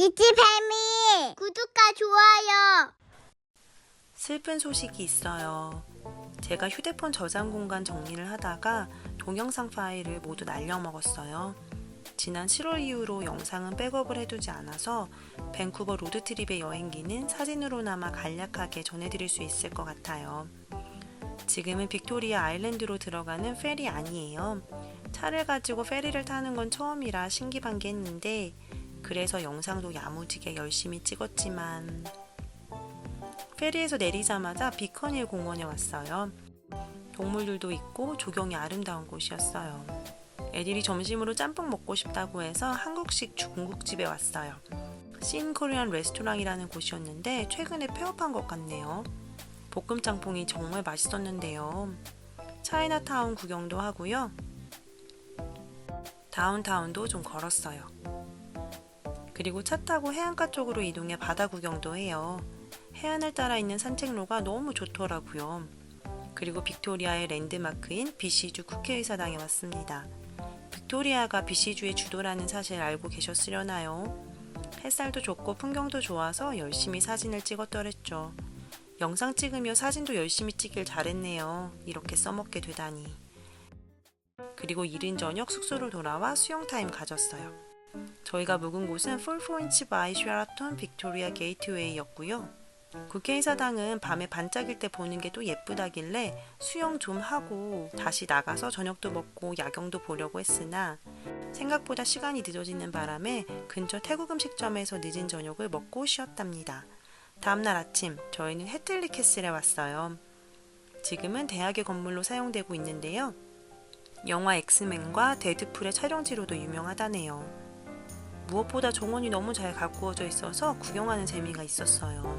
이지뱀이 구독과 좋아요. 슬픈 소식이 있어요. 제가 휴대폰 저장 공간 정리를 하다가 동영상 파일을 모두 날려먹었어요. 지난 7월 이후로 영상은 백업을 해두지 않아서 밴쿠버 로드트립의 여행기는 사진으로나마 간략하게 전해드릴 수 있을 것 같아요. 지금은 빅토리아 아일랜드로 들어가는 페리 안이에요. 차를 가지고 페리를 타는 건 처음이라 신기반기했는데 그래서 영상도 야무지게 열심히 찍었지만 페리에서 내리자마자 비커닐 공원에 왔어요. 동물들도 있고 조경이 아름다운 곳이었어요. 애들이 점심으로 짬뽕 먹고 싶다고 해서 한국식 중국집에 왔어요. 신 코리안 레스토랑이라는 곳이었는데 최근에 폐업한 것 같네요. 볶음 짬뽕이 정말 맛있었는데요. 차이나타운 구경도 하고요. 다운타운도 좀 걸었어요. 그리고 차 타고 해안가 쪽으로 이동해 바다 구경도 해요. 해안을 따라 있는 산책로가 너무 좋더라고요. 그리고 빅토리아의 랜드마크인 비시주 국회의사당에 왔습니다. 빅토리아가 비시주의 주도라는 사실 알고 계셨으려나요? 햇살도 좋고 풍경도 좋아서 열심히 사진을 찍었더랬죠. 영상 찍으며 사진도 열심히 찍길 잘했네요. 이렇게 써먹게 되다니. 그리고 이른 저녁 숙소로 돌아와 수영 타임 가졌어요. 저희가 묵은 곳은 4포인트 바이 쉐라톤 빅토리아 게이트웨이였고요. 국회의사당은 밤에 반짝일 때 보는 게 또 예쁘다길래 수영 좀 하고 다시 나가서 저녁도 먹고 야경도 보려고 했으나 생각보다 시간이 늦어지는 바람에 근처 태국 음식점에서 늦은 저녁을 먹고 쉬었답니다. 다음날 아침 저희는 해틀리 캐슬에 왔어요. 지금은 대학의 건물로 사용되고 있는데요. 영화 엑스맨과 데드풀의 촬영지로도 유명하다네요. 무엇보다 정원이 너무 잘 가꾸어져 있어서 구경하는 재미가 있었어요.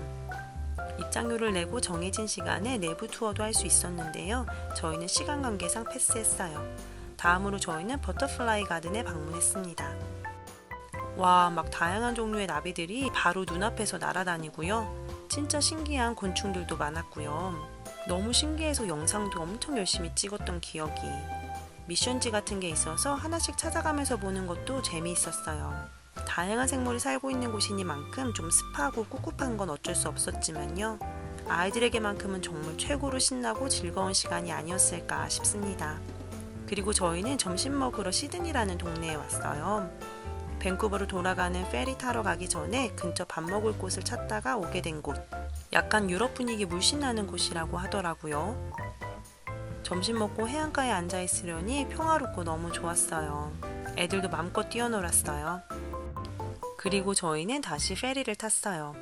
입장료를 내고 정해진 시간에 내부 투어도 할 수 있었는데요. 저희는 시간 관계상 패스했어요. 다음으로 저희는 버터플라이 가든에 방문했습니다. 와, 막 다양한 종류의 나비들이 바로 눈앞에서 날아다니고요. 진짜 신기한 곤충들도 많았고요. 너무 신기해서 영상도 엄청 열심히 찍었던 기억이. 미션지 같은 게 있어서 하나씩 찾아가면서 보는 것도 재미있었어요. 다양한 생물이 살고 있는 곳이니만큼 좀 습하고 꿉꿉한 건 어쩔 수 없었지만요. 아이들에게만큼은 정말 최고로 신나고 즐거운 시간이 아니었을까 싶습니다. 그리고 저희는 점심 먹으러 시드니라는 동네에 왔어요. 밴쿠버로 돌아가는 페리 타러 가기 전에 근처 밥 먹을 곳을 찾다가 오게 된 곳. 약간 유럽 분위기 물씬 나는 곳이라고 하더라고요. 점심 먹고 해안가에 앉아 있으려니 평화롭고 너무 좋았어요. 애들도 마음껏 뛰어놀았어요. 그리고 저희는 다시 페리를 탔어요.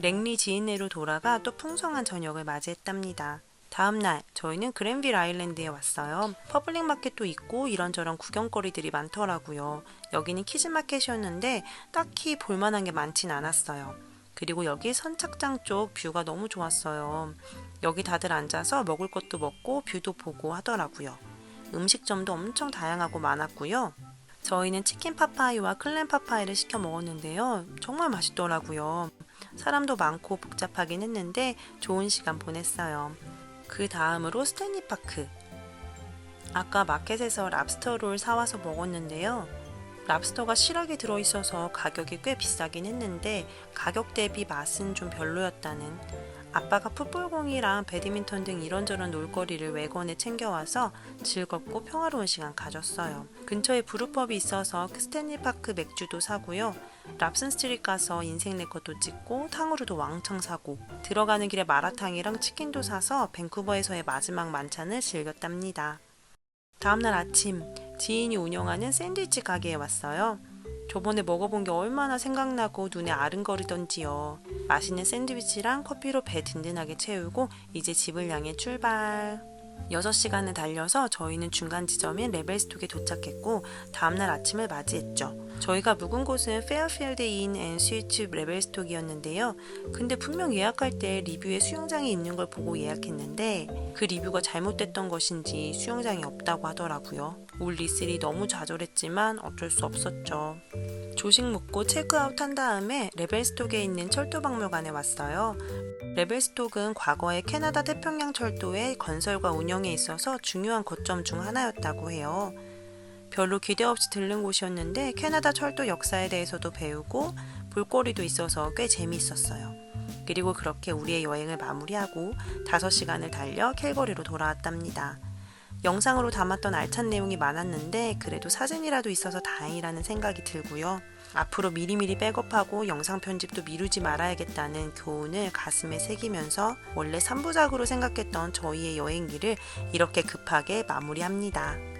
랭리 지인네로 돌아가 또 풍성한 저녁을 맞이했답니다. 다음날 저희는 그랜빌 아일랜드에 왔어요. 퍼블릭 마켓도 있고 이런저런 구경거리들이 많더라고요. 여기는 키즈마켓이었는데 딱히 볼만한 게 많진 않았어요. 그리고 여기 선착장 쪽 뷰가 너무 좋았어요. 여기 다들 앉아서 먹을 것도 먹고 뷰도 보고 하더라고요. 음식점도 엄청 다양하고 많았고요. 저희는 치킨 파파이와 클램 파파이를 시켜 먹었는데요. 정말 맛있더라고요. 사람도 많고 복잡하긴 했는데 좋은 시간 보냈어요. 그 다음으로 스탠리 파크. 아까 마켓에서 랍스터 롤 사와서 먹었는데요. 랍스터가 실하게 들어있어서 가격이 꽤 비싸긴 했는데 가격 대비 맛은 좀 별로였다는. 아빠가 풋볼공이랑 배드민턴 등 이런저런 놀거리를 외건에 챙겨와서 즐겁고 평화로운 시간 가졌어요. 근처에 브루펍이 있어서 스탠리파크 맥주도 사고요. 랍슨 스트릿 가서 인생 네컷도 찍고 탕후루도 왕창 사고 들어가는 길에 마라탕이랑 치킨도 사서 밴쿠버에서의 마지막 만찬을 즐겼답니다. 다음날 아침 지인이 운영하는 샌드위치 가게에 왔어요. 저번에 먹어본 게 얼마나 생각나고 눈에 아른거리던지요. 맛있는 샌드위치랑 커피로 배 든든하게 채우고 이제 집을 향해 출발. 6시간을 달려서 저희는 중간 지점인 레벨스톡에 도착했고 다음날 아침을 맞이했죠. 저희가 묵은 곳은 페어필드 인 앤 스위트 레벨스톡이었는데요. 근데 분명 예약할 때 리뷰에 수영장이 있는 걸 보고 예약했는데 그 리뷰가 잘못됐던 것인지 수영장이 없다고 하더라고요. 울리슬이 너무 좌절했지만 어쩔 수 없었죠. 조식 먹고 체크아웃 한 다음에 레벨스톡에 있는 철도박물관에 왔어요. 레벨스톡은 과거에 캐나다 태평양 철도의 건설과 운영에 있어서 중요한 거점 중 하나였다고 해요. 별로 기대 없이 들른 곳이었는데 캐나다 철도 역사에 대해서도 배우고 볼거리도 있어서 꽤 재미있었어요. 그리고 그렇게 우리의 여행을 마무리하고 5시간을 달려 캘거리로 돌아왔답니다. 영상으로 담았던 알찬 내용이 많았는데 그래도 사진이라도 있어서 다행이라는 생각이 들고요. 앞으로 미리미리 백업하고 영상 편집도 미루지 말아야겠다는 교훈을 가슴에 새기면서 원래 3부작으로 생각했던 저희의 여행기를 이렇게 급하게 마무리합니다.